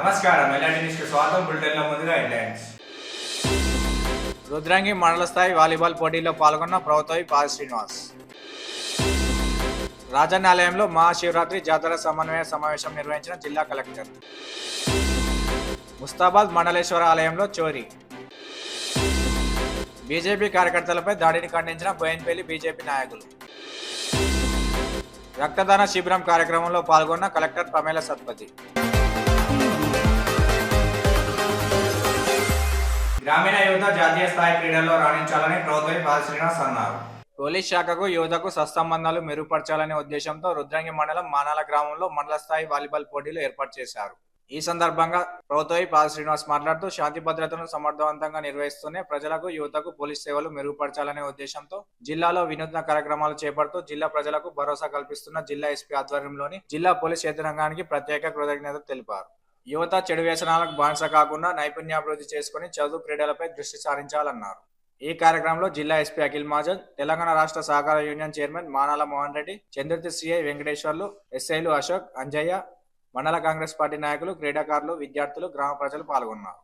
నమస్కారం ఎల్ఆర్టీ న్యూస్కి స్వాగతం. బులెటిన్లో ముందుగా హెడ్లైన్స్. రుద్రంగి మండల స్థాయి వాలీబాల్ పోటీలో పాల్గొన్న ప్రభుత్వ పాల్ శ్రీనివాస్. రాజన్నాలయంలో మహాశివరాత్రి జాతర సమన్వయ సమావేశం నిర్వహించిన జిల్లా కలెక్టర్. ముస్తాబాద్ మండలేశ్వర ఆలయంలో చోరీ. బీజేపీ కార్యకర్తలపై దాడిని ఖండించిన బోయిన్పల్లి బీజేపీ నాయకులు. రక్తదాన శిబిరం కార్యక్రమంలో పాల్గొన్న కలెక్టర్ పమేల సత్పతి. గ్రామీణ యువత జాతీయ స్థాయి క్రీడల్లో రాణించాలని ప్రభుత్వ పాల్ శ్రీనివాస్ అన్నారు. పోలీస్ శాఖకు యువతకు సత్సంబంధాలు మెరుగుపరచాలనే ఉద్దేశంతో రుద్రంగి మండలం మానాల గ్రామంలో మండల స్థాయి వాలీబాల్ పోటీలు ఏర్పాటు చేశారు. ఈ సందర్భంగా ప్రభుత్వ పాల్ శ్రీనివాస్ మాట్లాడుతూ శాంతి భద్రతను సమర్థవంతంగా నిర్వహిస్తూనే ప్రజలకు యువతకు పోలీస్ సేవలు మెరుగుపరచాలనే ఉద్దేశంతో జిల్లాలో వినూత్న కార్యక్రమాలు చేపడుతూ జిల్లా ప్రజలకు భరోసా కల్పిస్తున్న జిల్లా ఎస్పీ ఆధ్వర్యంలోని జిల్లా పోలీస్ యంత్రాంగానికి ప్రత్యేక కృతజ్ఞతలు తెలిపారు. యువత చెడు వ్యసనాలకు బానిస కాకుండా నైపుణ్యాభివృద్ధి చేసుకుని చదువు క్రీడలపై దృష్టి సారించాలన్నారు. ఈ కార్యక్రమంలో జిల్లా ఎస్పీ అఖిల్ మహాజన్, తెలంగాణ రాష్ట్ర సహకార union chairman Manala Mohan Reddy, Chandurthi CI Venkateswarlu, ఎస్ఐలు అశోక్, అంజయ్య, మండల కాంగ్రెస్ పార్టీ నాయకులు, క్రీడాకారులు, విద్యార్థులు, గ్రామ ప్రజలు పాల్గొన్నారు.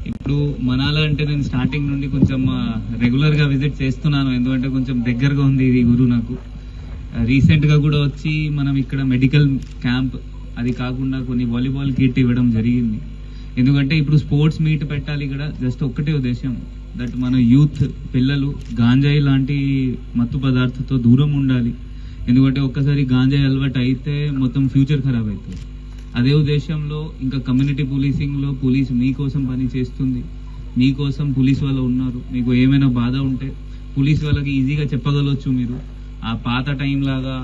ఇప్పుడు మనాల అంటే నేను స్టార్టింగ్ నుండి కొంచెం రెగ్యులర్గా విజిట్ చేస్తున్నాను, ఎందుకంటే కొంచెం దగ్గరగా ఉంది ఇది గురు నాకు. రీసెంట్గా కూడా వచ్చి మనం ఇక్కడ మెడికల్ క్యాంప్, అది కాకుండా కొన్ని వాలీబాల్ కిట్ ఇవ్వడం జరిగింది. ఎందుకంటే ఇప్పుడు స్పోర్ట్స్ మీట్ పెట్టాలి ఇక్కడ, జస్ట్ ఒక్కటే ఉద్దేశం, దట్ మన యూత్ పిల్లలు గాంజాయి లాంటి మత్తు పదార్థంతో దూరం ఉండాలి. ఎందుకంటే ఒక్కసారి గాంజాయి అలవాటు అయితే మొత్తం ఫ్యూచర్ ఖరాబ్ అవుతుంది. అదే ఉద్దేశంలో ఇంకా కమ్యూనిటీ పోలీసింగ్లో పోలీస్ మీకోసం పని చేస్తుంది, మీకోసం పోలీస్ వాళ్ళు ఉన్నారు. మీకు ఏమైనా బాధ ఉంటే పోలీస్ వాళ్ళకి ఈజీగా చెప్పగలవచ్చు. మీరు ఆ పాత టైం లాగా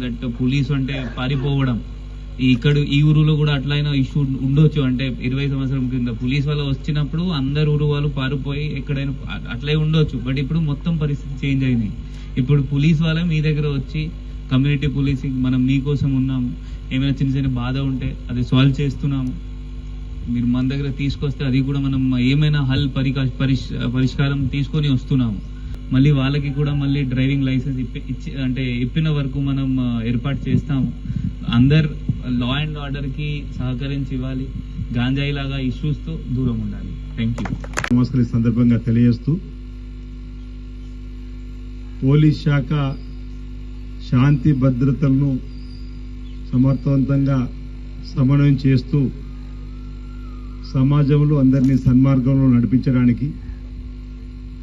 దట్ పోలీసు అంటే పారిపోవడం, ఇక్కడ ఈ ఊరులో కూడా అట్లయినా ఇష్యూ ఉండొచ్చు. అంటే 20 సంవత్సరం కింద పోలీస్ వాళ్ళు వచ్చినప్పుడు అందరు ఊరు వాళ్ళు పారిపోయి ఎక్కడైనా అట్లే ఉండొచ్చు. బట్ ఇప్పుడు మొత్తం పరిస్థితి చేంజ్ అయింది. ఇప్పుడు పోలీస్ వాళ్ళే మీ దగ్గర వచ్చి కమ్యూనిటీ పోలీసింగ్, మనం మీకోసం ఉన్నాము, ఏమైనా చిన్న చిన్న బాధ ఉంటే అది సాల్వ్ చేస్తున్నాము, మీరు మన దగ్గర తీసుకొస్తే అది కూడా మనం ఏమైనా పరిష్కారం తీసుకొని వస్తున్నాము. మళ్ళీ వాళ్ళకి కూడా మళ్ళీ డ్రైవింగ్ లైసెన్స్ ఇప్పిన వరకు మనం ఏర్పాటు చేస్తాము. అందరు లా అండ్ ఆర్డర్కి సహకరించి ఇవ్వాలి, గాంజాయి లాగా ఇష్యూస్తో దూరం ఉండాలి. Thank you. నమస్కారం. సందర్భంగా తెలియజేస్తూ పోలీస్ శాఖ శాంతి భద్రతలను సమర్థవంతంగా సమన్వయం చేస్తూ సమాజంలో అందరినీ సన్మార్గంలో నడిపించడానికి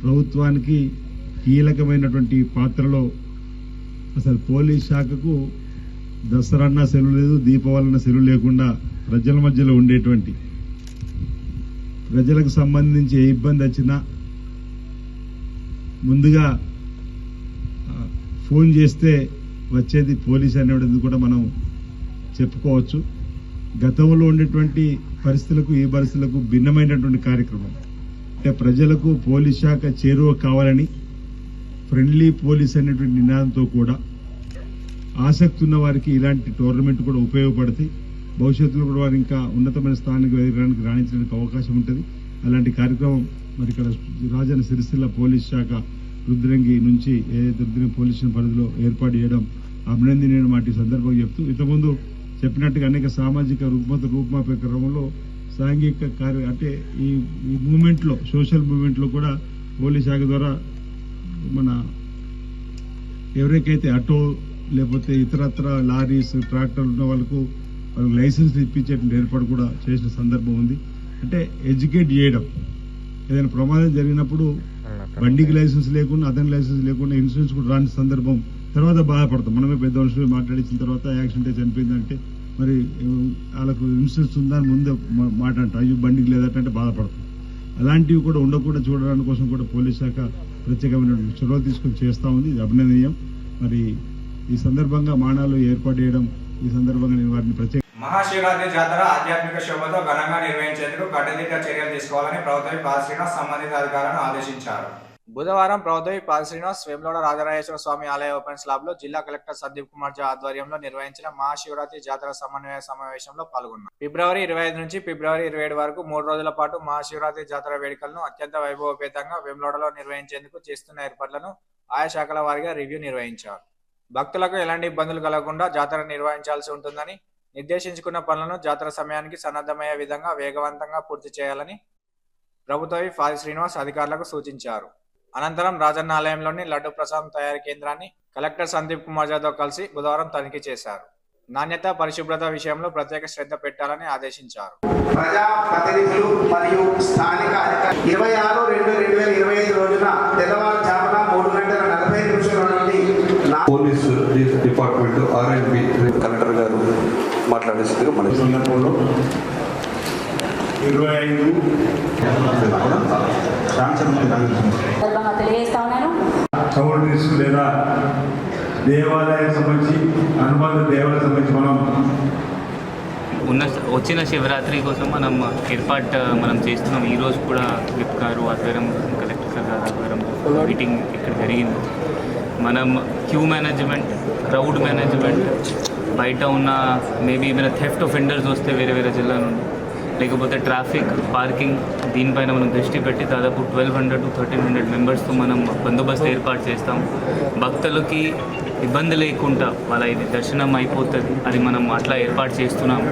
ప్రభుత్వానికి కీలకమైనటువంటి పాత్రలో అసలు పోలీస్ శాఖకు దసరా సెలవు లేదు, దీపావళి సెలవు లేకుండా ప్రజల మధ్యలో ఉండేటువంటి, ప్రజలకు సంబంధించి ఏ ఇబ్బంది వచ్చినా ముందుగా ఫోన్ చేస్తే వచ్చేది పోలీస్ అనేది కూడా మనం చెప్పుకోవచ్చు. గతంలో ఉండేటువంటి పరిస్థితులకు ఈ పరిస్థితులకు భిన్నమైనటువంటి కార్యక్రమం. అంటే ప్రజలకు పోలీస్ శాఖ చేరువ కావాలని ఫ్రెండ్లీ పోలీస్ అనేటువంటి నినాదంతో కూడా ఆసక్తి ఉన్న వారికి ఇలాంటి టోర్నమెంట్ కూడా ఉపయోగపడతాయి. భవిష్యత్తులో కూడా వారు ఇంకా ఉన్నతమైన స్థానానికి ఎదగడానికి రాణించడానికి అవకాశం ఉంటుంది. అలాంటి కార్యక్రమం మరి ఇక్కడ రాజన్న సిరిసిల్ల పోలీస్ శాఖ రుద్రంగి నుంచి ఏదైతే రుద్రంగి పోలీస్ స్టేషన్ పరిధిలో ఏర్పాటు చేయడం అభినందనీయ మాట ఈ సందర్భంగా చెప్తూ, ఇంతకుముందు చెప్పినట్టుగా అనేక సామాజిక రూపుమాపే క్రమంలో సాంఘిక అంటే ఈ మూవ్మెంట్లో, సోషల్ మూవ్మెంట్లో కూడా పోలీస్ శాఖ ద్వారా మన ఎవరికైతే ఆటో లేకపోతే ఇతరత్ర లారీస్, ట్రాక్టర్లు ఉన్న వాళ్ళకు లైసెన్స్ ఇప్పించేటువంటి ఏర్పాటు కూడా చేసిన సందర్భం ఉంది. అంటే ఎడ్యుకేట్ చేయడం, ఏదైనా ప్రమాదం జరిగినప్పుడు బండికి లైసెన్స్ లేకుండా, అతని లైసెన్స్ లేకుండా ఇన్సూరెన్స్ కూడా రాని సందర్భం, తర్వాత బాధపడతాం. మనమే పెద్ద మనుషులు మాట్లాడించిన తర్వాత యాక్సిడెంట్ చనిపోయిందంటే మరి వాళ్ళకు ఇన్సూరెన్స్ ఉందని ముందే మాట అంట, అయ్యో బండికి లేదంటే బాధపడతాం. అలాంటివి కూడా ఉండకుండా చూడడానికి కోసం కూడా పోలీస్ శాఖ ప్రత్యేకమైన చొరవ తీసుకొని చేస్తూ ఉంది. ఇది అభినందనీయం. మరి ఈ సందర్భంగా మానాలు ఏర్పాటు చేయడం, ఈ సందర్భంగా నేను వారిని ప్రత్యేక మహాశివరాత్రి జాతర ఆధ్యాత్మిక శోభతో ఘనంగా నిర్వహించేందుకు కట్టుదిట్ట చర్యలు తీసుకోవాలని ప్రభుత్వ పాల్ శ్రీనివాస్ సంబంధిత అధికారులను ఆదేశించారు. బుధవారం ప్రభుత్వ పాల్ శ్రీనివాస్ వేములవాడ రాజరాజేశ్వర స్వామి ఆలయ ఓపెన్ స్లాబ్ లో జిల్లా కలెక్టర్ సందీప్ కుమార్ ఝా ఆధ్వర్యంలో నిర్వహించిన మహాశివరాత్రి జాతర సమన్వయ సమావేశంలో పాల్గొన్నారు. ఫిబ్రవరి 25 నుంచి ఫిబ్రవరి 27 వరకు 3 రోజుల పాటు మహాశివరాత్రి జాతర వేడుకలను అత్యంత వైభవపేతంగా వేములవాడలో నిర్వహించేందుకు చేస్తున్న ఏర్పాట్లను ఆయా శాఖల వారీగా రివ్యూ నిర్వహించారు. భక్తులకు ఎలాంటి ఇబ్బందులు కలగకుండా జాతర నిర్వహించాల్సి ఉంటుందని, నిర్దేశించుకున్న పనులను జాతర సమయానికి సన్నద్ధమయ్యే విధంగా వేగవంతంగా పూర్తి చేయాలని ప్రభుత్వ పాల్ శ్రీనివాస్ అధికారులకు సూచించారు. అనంతరం రాజన్న ఆలయంలోని లడ్డు ప్రసాదం తయారీ కేంద్రాన్ని కలెక్టర్ సందీప్ కుమార్ ఝాతో కలిసి బుధవారం తనిఖీ చేశారు. నాణ్యత, పరిశుభ్రత విషయంలో ప్రత్యేక శ్రద్ధ పెట్టాలని ఆదేశించారు. ప్రజా ప్రతినిధులు మరియు స్థానిక అధికారులు 26/2/2025 రోజున తెల్లవారుజామున 3:40 నుండి పోలీసు డిపార్ట్మెంట్ ఆర్ఎండ్బి కలెక్టర్ గారు మాట్లాడేసిందిగా మన సందర్భంలో 25 కౌంటరీస్ లేదా దేవాలయానికి సంబంధించి అనుబంధ దేవాలయానికి సంబంధించి మనం వచ్చిన శివరాత్రి కోసం మనం చేస్తున్నాం. ఈరోజు కూడా విప్ గారు ఆధ్వర్యం, కలెక్టర్ గారు ఆధ్వర్యం మీటింగ్ ఇక్కడ జరిగింది. మనం క్యూ మేనేజ్మెంట్, క్రౌడ్ మేనేజ్మెంట్, బయట ఉన్న మేబీ ఏమైనా థెఫ్ట్ ఆఫెండర్స్ వస్తే వేరే జిల్లా నుండి, లేకపోతే ట్రాఫిక్, పార్కింగ్, దీనిపైన మనం దృష్టి పెట్టి దాదాపు 1200 to 1300 మెంబర్స్తో మనం బందోబస్తు ఏర్పాటు చేస్తాం. భక్తులకి ఇబ్బంది లేకుండా వాళ్ళ ఇది దర్శనం అయిపోతుంది, అది మనం అట్లా ఏర్పాటు చేస్తున్నాము.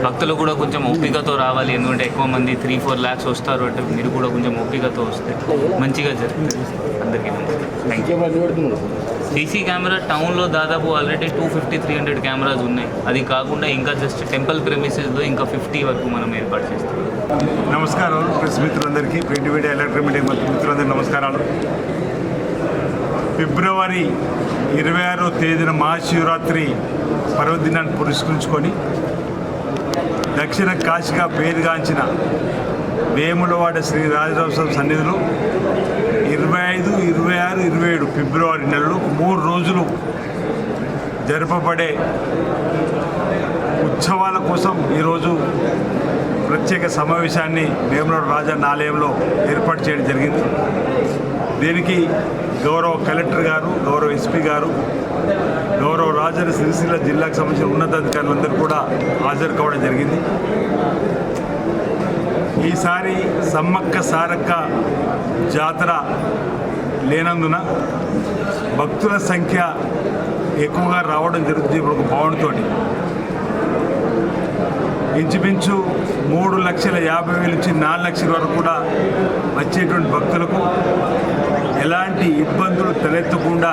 భక్తులు కూడా కొంచెం ఓపికతో రావాలి, ఎందుకంటే ఎక్కువ మంది 3-4 lakhs వస్తారు అంటే మీరు కూడా కొంచెం ఓపికతో వస్తే మంచిగా జరుగుతుంది. అందరికీ థ్యాంక్ యూ. సీసీ కెమెరా టౌన్లో దాదాపు ఆల్రెడీ 250-300 కెమెరాస్ ఉన్నాయి. అది కాకుండా ఇంకా జస్ట్ టెంపుల్ ప్రెమిసెస్లో ఇంకా 50 వరకు మనం ఏర్పాటు చేస్తాం. నమస్కారం ప్రెస్ మిత్రులందరికీ, ప్రింట్ మీడియా, ఎలక్ట్రానిక్ మీడియా మిత్రులందరికీ నమస్కారాలు. ఫిబ్రవరి 26వ తేదీన మహాశివరాత్రి పర్వదినాన్ని పురస్కరించుకొని దక్షిణ కాశీగా పేరుగాంచిన వేములవాడ శ్రీ రాజరాజేశ్వర సన్నిధిలో 25, 26, 27 ఫిబ్రవరి నెలలో 3 రోజులు జరపబడే ఉత్సవాల కోసం ఈరోజు ప్రత్యేక సమావేశాన్ని వేములవాడ రాజన్న ఆలయంలో ఏర్పాటు చేయడం జరిగింది. దీనికి గౌరవ కలెక్టర్ గారు, గౌరవ ఎస్పీ గారు, గౌరవ రాజన్న సిరిసిల్ల జిల్లాకు సంబంధించిన ఉన్నతాధికారులందరూ కూడా హాజరు కావడం జరిగింది. ఈసారి సమ్మక్క సారక్క జాతర లేనందున భక్తుల సంఖ్య ఎక్కువగా రావడం జరుగుతుంది. ఇప్పుడు ఒక భావనతో ఇంచుమించు 3,50,000 నుంచి 4 లక్షల వరకు కూడా వచ్చేటువంటి భక్తులకు ఎలాంటి ఇబ్బందులు తలెత్తకుండా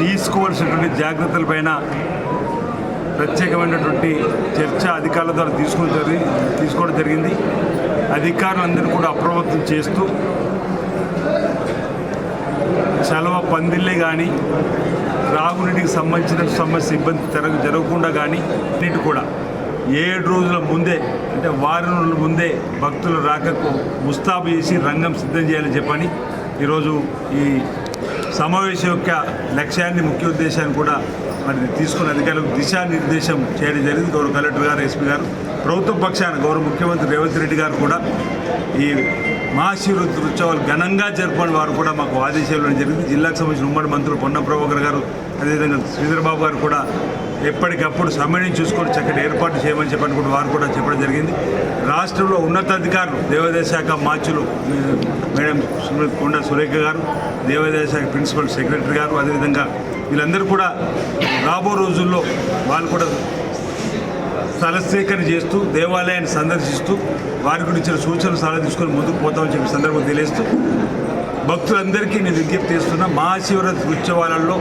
తీసుకోవాల్సినటువంటి జాగ్రత్తలపైన ప్రత్యేకమైనటువంటి చర్చ అధికారుల ద్వారా తీసుకోవడం జరిగింది. అధికారులందరూ కూడా అప్రమత్తం చేస్తూ చలవ పందిళ్ళే కానీ, త్రాగునీటికి సంబంధించిన సమస్య ఇబ్బంది జరగకుండా కానీ నీటి కూడా 7 రోజుల ముందే, అంటే వారం రోజుల ముందే భక్తుల రాకకు ముస్తాబు చేసి రంగం సిద్ధం చేయాలని చెప్పని ఈరోజు ఈ సమావేశం యొక్క లక్ష్యాన్ని, ముఖ్య ఉద్దేశాన్ని కూడా మరి తీసుకున్న అధికారులకు దిశానిర్దేశం చేయడం జరిగింది. గౌరవ కలెక్టర్ గారు, ఎస్పీ గారు, ప్రభుత్వ పక్షాన గౌరవ ముఖ్యమంత్రి రేవంత్ రెడ్డి గారు కూడా ఈ మహాశివరాత్రి ఉత్సవాలు ఘనంగా జరపని వారు కూడా మాకు ఆదేశాలు ఇవ్వడం జరిగింది. జిల్లాకు సంబంధించిన ఉమ్మడి మంత్రులు పొన్నం ప్రభాకర్ గారు, అదేవిధంగా శ్రీధరబాబు గారు కూడా ఎప్పటికప్పుడు సమయం చూసుకొని చక్కటి ఏర్పాటు చేయమని చెప్పని కూడా వారు కూడా చెప్పడం జరిగింది. రాష్ట్రంలో ఉన్నతాధికారులు, దేవాదాయ శాఖ మార్చులు మేడం కొండ సురేఖ గారు, దేవాదాయ శాఖ ప్రిన్సిపల్ సెక్రటరీ గారు, అదేవిధంగా వీళ్ళందరూ కూడా రాబో రోజుల్లో వాళ్ళు కూడా స్థల సేకరణ చేస్తూ దేవాలయాన్ని సందర్శిస్తూ వారి గురించి సూచనలు సలహా తీసుకొని ముందుకు పోతామని చెప్పి సందర్భం తెలియజేస్తూ భక్తులందరికీ నేను విజ్ఞప్తి చేస్తున్నా, మహాశివరాత్రి ఉత్సవాలలో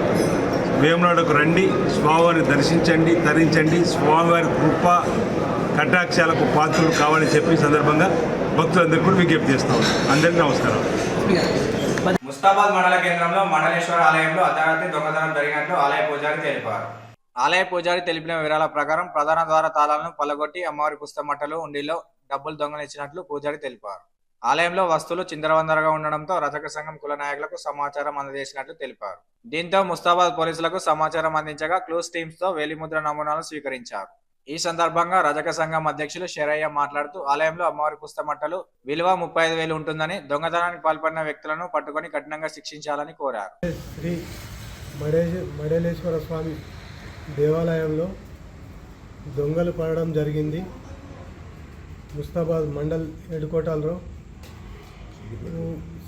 వేములవాడకు రండి, స్వామివారిని దర్శించండి, తరించండి, స్వామివారి కృప కటాక్షాలకు పాత్రలు కావాలని చెప్పి సందర్భంగా భక్తులందరికీ కూడా విజ్ఞప్తి చేస్తాం. అందరికీ నమస్కారం. ముస్తాబాద్ మండల కేంద్రంలో మండలేశ్వర ఆలయంలో అర్ధరాత్రి దొంగతనం జరిగినట్లు ఆలయ పూజారి తెలిపారు. ఆలయ పూజారి తెలిపిన వివరాల ప్రకారం ప్రధాన ద్వార తాళాలను పలగొట్టి అమ్మవారి పుస్తమట్టలు, ఉండిలో డబ్బులు దొంగలించినట్లు పూజారి తెలిపారు. ఆలయంలో వస్తువులు చిందరవందరగా ఉండడంతో రజక సంఘం కుల నాయకులకు సమాచారం అందజేసినట్లు తెలిపారు. దీంతో ముస్తాబాద్ పోలీసులకు సమాచారం అందించగా క్లూస్ టీమ్స్ తో వేలిముద్ర నమూనాలు స్వీకరించారు. ఈ సందర్భంగా రజక సంఘం అధ్యక్షులు శరయ్య మాట్లాడుతూ ఆలయంలో అమ్మవారి పుస్తమట్టలు విలువ 35,000 ఉంటుందని దొంగతనానికి పాల్పడిన వ్యక్తులను పట్టుకొని కఠినంగా శిక్షించాలని కోరారు. శ్రీ మడేలేశ్వర స్వామి దేవాలయంలో దొంగలు పడడం జరిగింది. ముస్తాబాద్ మండల్ హెడ్కోటర్లో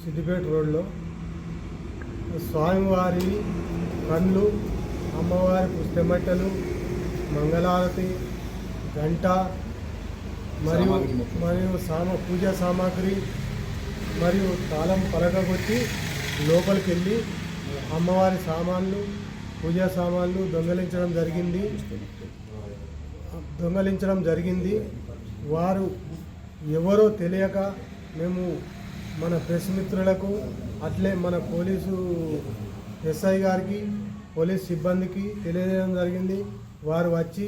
సిద్దిపేట రోడ్లో స్వామివారి కళ్ళు, అమ్మవారి పుస్తమట్టలు, మంగళారతి, గంట మరియు పూజా సామాగ్రి మరియు తాళం పలకగొట్టి లోపలికి వెళ్ళి అమ్మవారి సామాన్లు, పూజా సామాన్లు దొంగలించడం జరిగింది. వారు ఎవరో తెలియక మేము మన ప్రెస్ మిత్రులకు అట్లే మన పోలీసు ఎస్ఐ గారికి, పోలీస్ సిబ్బందికి తెలియజేయడం జరిగింది. వారు వచ్చి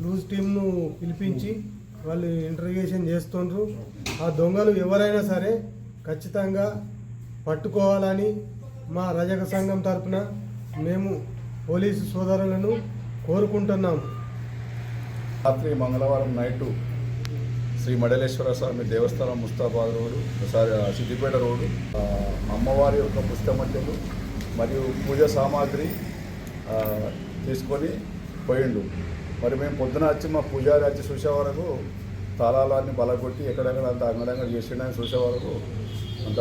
లూజ్ టీమ్ను పిలిపించి వాళ్ళు ఇంటర్వ్యూషన్ చేస్తుండ్రు. ఆ దొంగలు ఎవరైనా సరే ఖచ్చితంగా పట్టుకోవాలని మా రజక సంఘం తరపున మేము పోలీసు సోదరులను కోరుకుంటున్నాము. రాత్రి మంగళవారం నైటు శ్రీ మడలేశ్వర స్వామి దేవస్థానం ముస్తాబాద్ రోడ్డు సిద్దిపేట రోడ్డు అమ్మవారి యొక్క పుస్తమట్టెలు మరియు పూజ సామాగ్రి తీసుకొని పోయిండు. మరి మేము పొద్దున వచ్చి మా పూజారి వచ్చి చూసే వరకు తాళాలన్నీ బలగొట్టి ఎక్కడెక్కడ అంత అంగడంగా చేసిండని చూసే వరకు అంత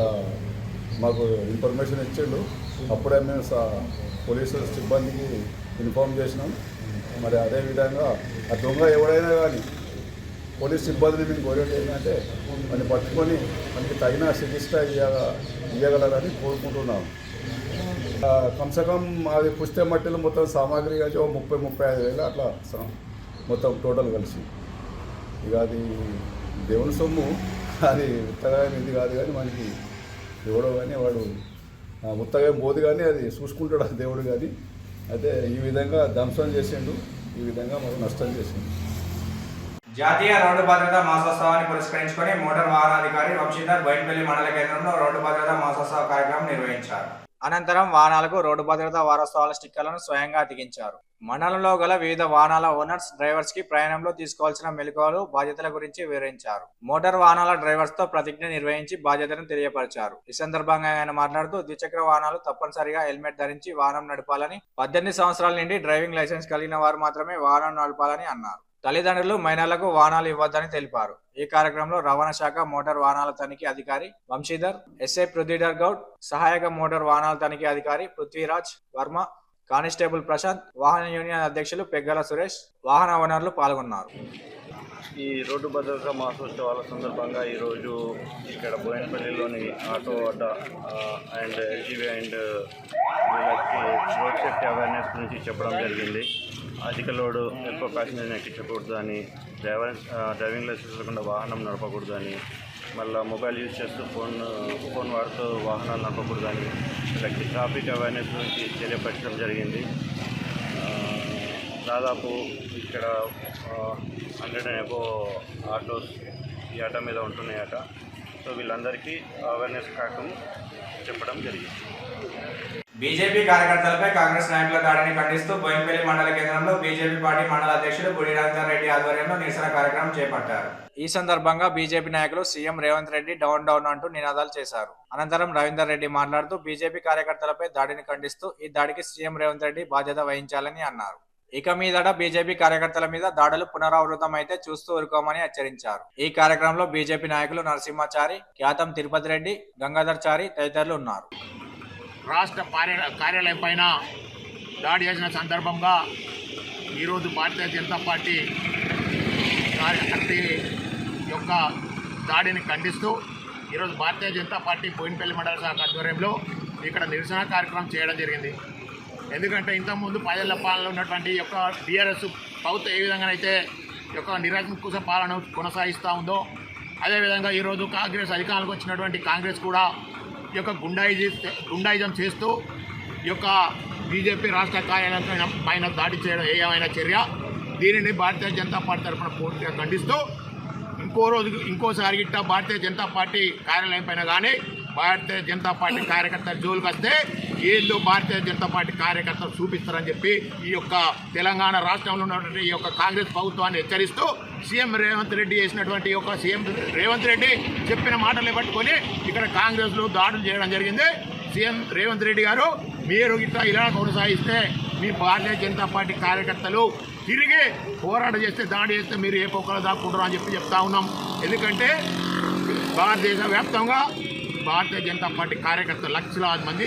మాకు ఇన్ఫర్మేషన్ ఇచ్చిండు. అప్పుడే మేము పోలీసు సిబ్బందికి ఇన్ఫామ్ చేసినాం. మరి అదేవిధంగా ఆ దొంగ ఎవరైనా కానీ పోలీస్ సిబ్బందిని మేము కోరేది ఏంటంటే మనని పట్టుకొని మనకి తగిన శిక్ష ఇవ్వగలరని కోరుకుంటున్నాం. కమ్సకం అది పుస్తే మట్టిలో మొత్తం సామాగ్రి కలిసి 30-35 అట్లా మొత్తం టోటల్ కలిసి. ఇక అది దేవుని సొమ్ము, అది ఉత్తగా ఇది కాదు కానీ మనకి ఎవడో కానీ వాడు ఉత్తగా పోదు కానీ అది చూసుకుంటాడు ఆ దేవుడు కానీ. అయితే ఈ విధంగా ధ్వంసం చేసిండు, ఈ విధంగా మాకు నష్టం చేసిండు. జాతీయ రోడ్డు భద్రతా మాసోత్సవాన్ని పురస్కరించుకొని మోటార్ వాహనాధికారి వంశీధర్ బోయినపల్లి మండల కేంద్రంలో రోడ్డు భద్రతా మాసోత్సవ కార్యక్రమం నిర్వహించారు. అనంతరం వాహనాలకు రోడ్డు భద్రతా వారోత్సవాల స్టిక్కర్లను స్వయంగా అతికించారు. మండలంలో గల వివిధ వాహనాల ఓనర్స్, డ్రైవర్స్ కి ప్రయాణంలో తీసుకోవాల్సిన మెలకువలు, బాధ్యతల గురించి వివరించారు. మోటార్ వాహనాల డ్రైవర్స్ తో ప్రతిజ్ఞ నిర్వహించి బాధ్యతను తెలియపరిచారు. ఈ సందర్భంగా ఆయన మాట్లాడుతూ ద్విచక్ర వాహనాలు తప్పనిసరిగా హెల్మెట్ ధరించి వాహనం నడపాలని, 18 సంవత్సరాల నుండి డ్రైవింగ్ లైసెన్స్ కలిగిన వారు మాత్రమే వాహనం నడపాలని అన్నారు. తల్లిదండ్రులు మైనర్లకు వాహనాలు ఇవ్వద్దని తెలిపారు. ఈ కార్యక్రమంలో రవాణా శాఖ మోటార్ వాహనాల తనిఖీ అధికారి వంశీధర్, ఎస్ఐ పృథ్వీధర్ గౌడ్, సహాయక మోటార్ వాహనాల తనిఖీ అధికారి పృథ్వీరాజ్ వర్మ, కానిస్టేబుల్ ప్రశాంత్, వాహన యూనియన్ అధ్యక్షులు పెగ్గల సురేష్, వాహన ఓనర్లు పాల్గొన్నారు. ఈ రోడ్డు భద్రతా మాసోత్సవాల సందర్భంగా ఈరోజు ఇక్కడ బోయినపల్లిలోని ఆటో అడ్డా అండ్ ఎల్జీవీ అండ్ వీళ్ళకి రోడ్ సేఫ్టీ అవేర్నెస్ గురించి చెప్పడం జరిగింది. అధిక లోడు ఎక్కువ ప్యాసింజర్ని ఎక్కించకూడదు అని, డ్రైవింగ్ లైసెన్స్ లేకుండా వాహనం నడపకూడదు అని, మళ్ళీ మొబైల్ యూజ్ చేస్తూ ఫోన్ వాడుతూ వాహనాలు నడపకూడదు అని వీళ్ళకి ట్రాఫిక్ అవేర్నెస్ గురించి తెలియపరచడం జరిగింది. దాదాపు ఇక్కడ 100 and above ఆటోస్ ఈ ఆటో మీద ఉంటున్నాయట. సో వీళ్ళందరికీ అవేర్నెస్ కార్యక్రమం చెప్పడం జరిగింది. బీజేపీ కార్యకర్తలపై కాంగ్రెస్ నాయకుల దాడిని ఖండిస్తూ బోయినపల్లి మండల కేంద్రంలో బీజేపీ పార్టీ మండల అధ్యక్షుడు గుడి రవీందర్ రెడ్డి ఆధ్వర్యంలో నిరసన కార్యక్రమం చేపట్టారు. ఈ సందర్భంగా బీజేపీ నాయకులు CM Revanth Reddy down down అంటూ నినాదాలు చేశారు. అనంతరం రవీందర్ రెడ్డి మాట్లాడుతూ బీజేపీ కార్యకర్తలపై దాడిని ఖండిస్తూ ఈ దాడికి సీఎం రేవంత్ రెడ్డి బాధ్యత వహించాలని అన్నారు. ఇక మీదట బీజేపీ కార్యకర్తల మీద దాడులు పునరావృతం అయితే చూస్తూ ఊరుకోమని హెచ్చరించారు. ఈ కార్యక్రమంలో బీజేపీ నాయకులు నరసింహాచారి, ఖ్యాతం తిరుపతి రెడ్డి, గంగాధర్ చారి తదితరులు ఉన్నారు. రాష్ట్ర కార్యాలయం పైన దాడి చేసిన సందర్భంగా ఈరోజు భారతీయ జనతా పార్టీ యొక్క దాడిని ఖండిస్తూ ఈరోజు భారతీయ జనతా పార్టీ బోయినపల్లి మండల శాఖ ఆధ్వర్యంలో ఇక్కడ నిరసన కార్యక్రమం చేయడం జరిగింది. ఎందుకంటే ఇంతకుముందు 10 ఏళ్ల పాలనలో ఉన్నటువంటి యొక్క టీఆర్ఎస్ ప్రభుత్వం ఏ విధంగానైతే యొక్క నిరంకుశ పాలన కొనసాగిస్తూ ఉందో, అదేవిధంగా ఈరోజు కాంగ్రెస్ అధికారంలోకి వచ్చినటువంటి కాంగ్రెస్ కూడా ఈ యొక్క గుండాయిజం చేస్తూ ఈ యొక్క బీజేపీ రాష్ట్ర కార్యాలయం పైన దాడి చేయడం ఏమైనా చర్య, దీనిని భారతీయ జనతా పార్టీ తరఫున పూర్తిగా ఖండిస్తూ ఇంకోసారి గిట్ట భారతీయ జనతా పార్టీ కార్యాలయం పైన కానీ భారతీయ జనతా పార్టీ కార్యకర్తల జోలికి వస్తే ఏందో భారతీయ జనతా పార్టీ కార్యకర్తలు చూపిస్తారని చెప్పి ఈ యొక్క తెలంగాణ రాష్ట్రంలో ఉన్నటువంటి ఈ యొక్క కాంగ్రెస్ ప్రభుత్వాన్ని హెచ్చరిస్తూ సీఎం రేవంత్ రెడ్డి చేసినటువంటి యొక్క సీఎం రేవంత్ రెడ్డి చెప్పిన మాటలే పట్టుకొని ఇక్కడ కాంగ్రెస్లో దాడులు చేయడం జరిగింది. సీఎం రేవంత్ రెడ్డి గారు, మీరు ఇట్లా ఇలా కొనసాగిస్తే మీ భారతీయ జనతా పార్టీ కార్యకర్తలు తిరిగి పోరాటం చేస్తే, దాడి చేస్తే మీరు ఏ పొక్కలు దాక్కుంటారు అని చెప్పి చెప్తా ఉన్నాం. ఎందుకంటే భారతదేశ వ్యాప్తంగా భారతీయ జనతా పార్టీ కార్యకర్తలు లక్షలాది మంది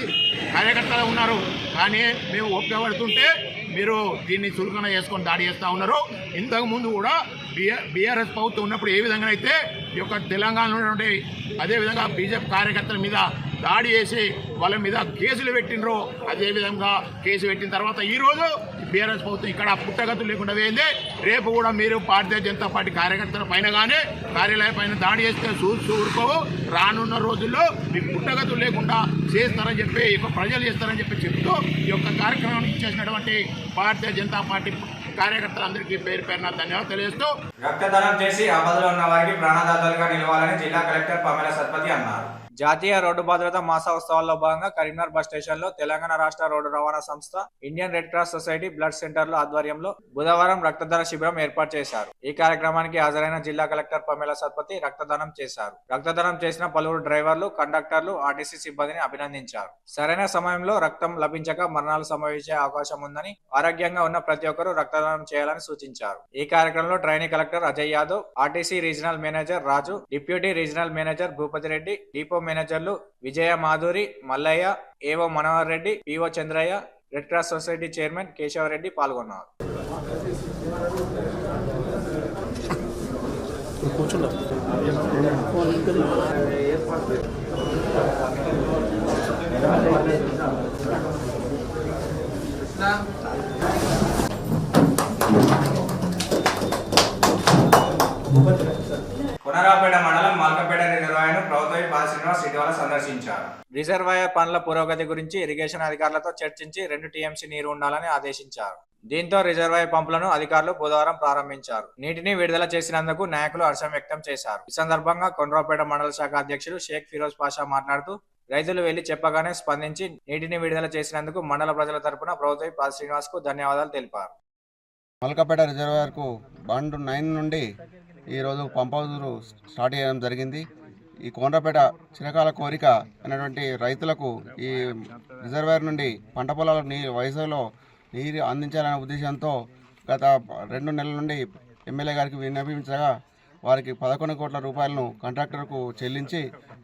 కార్యకర్తలు ఉన్నారు. కానీ మేము ఒప్పుకోబడుతుంటే మీరు దీన్ని చురుకన చేసుకొని దాడి చేస్తూ ఉన్నారు. ఇంతకుముందు కూడా బీఆర్ఎస్ ప్రభుత్వం ఉన్నప్పుడు ఏ విధంగా అయితే ఈ యొక్క తెలంగాణలో ఉన్నటువంటి అదేవిధంగా బీజేపీ కార్యకర్తల మీద దాడి చేసి వాళ్ళ మీద కేసులు పెట్టినరో అదేవిధంగా కేసు పెట్టిన తర్వాత ఈరోజు బీఆర్ఎస్ ప్రభుత్వం ఇక్కడ పుట్టగతులు లేకుండా పోయింది. రేపు కూడా మీరు భారతీయ జనతా పార్టీ కార్యకర్తల పైన కానీ కార్యాలయం పైన దాడి చేస్తే ఊరుకోవు. రానున్న రోజుల్లో మీకు పుట్టగతులు లేకుండా చేస్తారని చెప్పి ప్రజలు చేస్తారని చెప్పి చెప్తూ ఈ యొక్క కార్యక్రమానికి ఇచ్చేసినటువంటి భారతీయ జనతా పార్టీ కార్యకర్తలందరికీ పేరు పేరున ధన్యవాదాలు తెలియజేస్తూ రక్తదానం చేసి ఆపదలో ఉన్న వారికి ప్రాణదాతలుగా నిలవాలని జిల్లా కలెక్టర్ పమేల సత్పతి అన్నారు. జాతీయ రోడ్డు భద్రత మాసోత్సవాల్లో భాగంగా కరీంనగర్ బస్ స్టేషన్ లో తెలంగాణ రాష్ట్ర రోడ్డు రవాణా సంస్థ, Indian red cross society blood సెంటర్ల ఆధ్వర్యంలో బుధవారం రక్తదాన శిబిరం ఏర్పాటు చేశారు. ఈ కార్యక్రమానికి హాజరైన జిల్లా కలెక్టర్ పమేల సత్పతి రక్తదానం చేశారు. రక్తదానం చేసిన పలువురు డ్రైవర్లు, కండక్టర్లు, ఆర్టీసీ సిబ్బందిని అభినందించారు. సరైన సమయంలో రక్తం లభించక మరణాలు సంభవించే అవకాశం ఉందని, ఆరోగ్యంగా ఉన్న ప్రతి ఒక్కరూ రక్తదానం చేయాలని సూచించారు. ఈ కార్యక్రమంలో trainee collector Ajay Yadav, RTC regional manager Raju, deputy regional manager Bhupathi Reddy, depot మేనేజర్లు Vijaya Madhuri, Mallaiah, AO Manohar Reddy, PO Chandraiah, red cross society chairman Keshava Reddy పాల్గొన్నారు. కొనరాపేట మండలం మల్కపేట రిజర్వాయర్ను ప్రభుత్వ పాల్ శ్రీనివాస్ ఇటీవల సందర్శించారు. రిజర్వాయర్ పనుల పురోగతి గురించి ఇరిగేషన్ అధికారులతో చర్చించి 2 టీఎంసీ నీరు ఉండాలని ఆదేశించారు. దీంతో రిజర్వాయర్ పంపులను అధికారులు బుధవారం ప్రారంభించారు. నీటిని విడుదల చేసినందుకు నాయకులు హర్షం వ్యక్తం చేశారు. ఈ సందర్భంగా కొనరాపేట మండల శాఖ అధ్యక్షుడు షేక్ ఫిరోజ్ పాషా మాట్లాడుతూ, రైతులు వెళ్లి చెప్పగానే స్పందించి నీటిని విడుదల చేసినందుకు మండల ప్రజల తరపున ప్రభుత్వ పాల్ శ్రీనివాస్ కు ధన్యవాదాలు తెలిపారు. మల్కపేట రిజర్వాయర్కు బండ్ 9 నుండి ఈరోజు పంప్ హౌస్ స్టార్ట్ చేయడం జరిగింది. ఈ కోనరాపేట చిరకాల కోరిక అనేటువంటి రైతులకు ఈ రిజర్వాయర్ నుండి పంట పొలాలకు వయసులో నీరు అందించాలనే ఉద్దేశంతో గత 2 నెలల నుండి ఎమ్మెల్యే గారికి విన్నవించగా వారికి 11 కోట్ల రూపాయలను కాంట్రాక్టర్కు చెల్లించి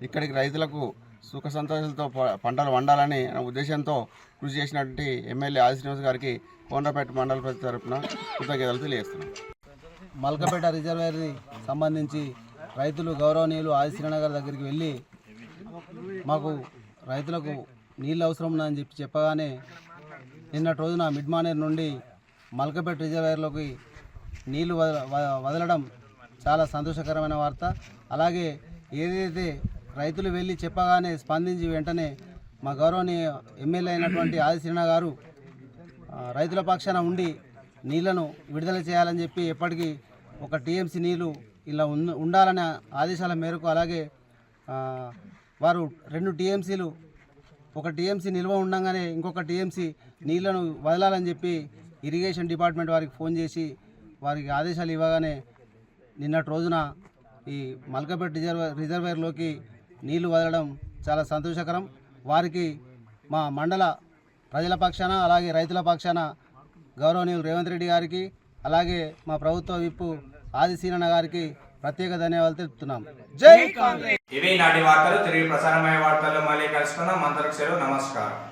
ఇక్కడికి రైతులకు సుఖ సంతోషాలతో పంటలు వండాలని ఉద్దేశంతో కృషి చేసినటువంటి ఎమ్మెల్యే ఆది శ్రీనివాస్ గారికి కోనరాపేట మండల ప్రజల తరపున కృతజ్ఞతలు తెలియజేస్తున్నాం. మల్కపేట రిజర్వాయర్ని సంబంధించి రైతులు గౌరవనీయులు ఆది శ్రీనివాస్ గారి దగ్గరికి వెళ్ళి మాకు రైతులకు నీళ్ళు అవసరం ఉందని చెప్పగానే నిన్నటి రోజున మిడ్ మానేర్ నుండి మల్కపేట రిజర్వాయర్లోకి నీళ్లు వదలడం చాలా సంతోషకరమైన వార్త. అలాగే ఏదైతే రైతులు వెళ్ళి చెప్పగానే స్పందించి వెంటనే మా గౌరవనీయ ఎమ్మెల్యే అయినటువంటి ఆది శ్రీనివాస్ గారు రైతుల పక్షాన ఉండి నీళ్లను విడుదల చేయాలని చెప్పి ఎప్పటికీ 1 టీఎంసీ నీళ్లు ఇలా ఉండాలనే ఆదేశాల మేరకు, అలాగే వారు 2 టీఎంసీలు 1 టీఎంసీ నిల్వ ఉండగానే ఇంకొక టీఎంసీ నీళ్లను వదలాలని చెప్పి ఇరిగేషన్ డిపార్ట్మెంట్ వారికి ఫోన్ చేసి వారికి ఆదేశాలు ఇవ్వగానే నిన్నటి రోజున ఈ మల్కపేట రిజర్వాయర్లోకి నీళ్లు వదలడం చాలా సంతోషకరం. వారికి మా మండల ప్రజల పక్షాన అలాగే రైతుల పక్షాన గౌరవనీయులు రేవంత్ రెడ్డి గారికి అలాగే మా ప్రభుత్వ విప్పు ఆది శ్రీనివాస్ గారికి ప్రత్యేక ధన్యవాదాలు తెలుపుతున్నాం. జై కాంగ్రెస్. ఇవి నాటి వార్తలు. తిరిగి ప్రసారమయ్యే వార్తల్లో మళ్ళీ కలుసుకుందాం. అంతవరకు సెలవు. నమస్కారం.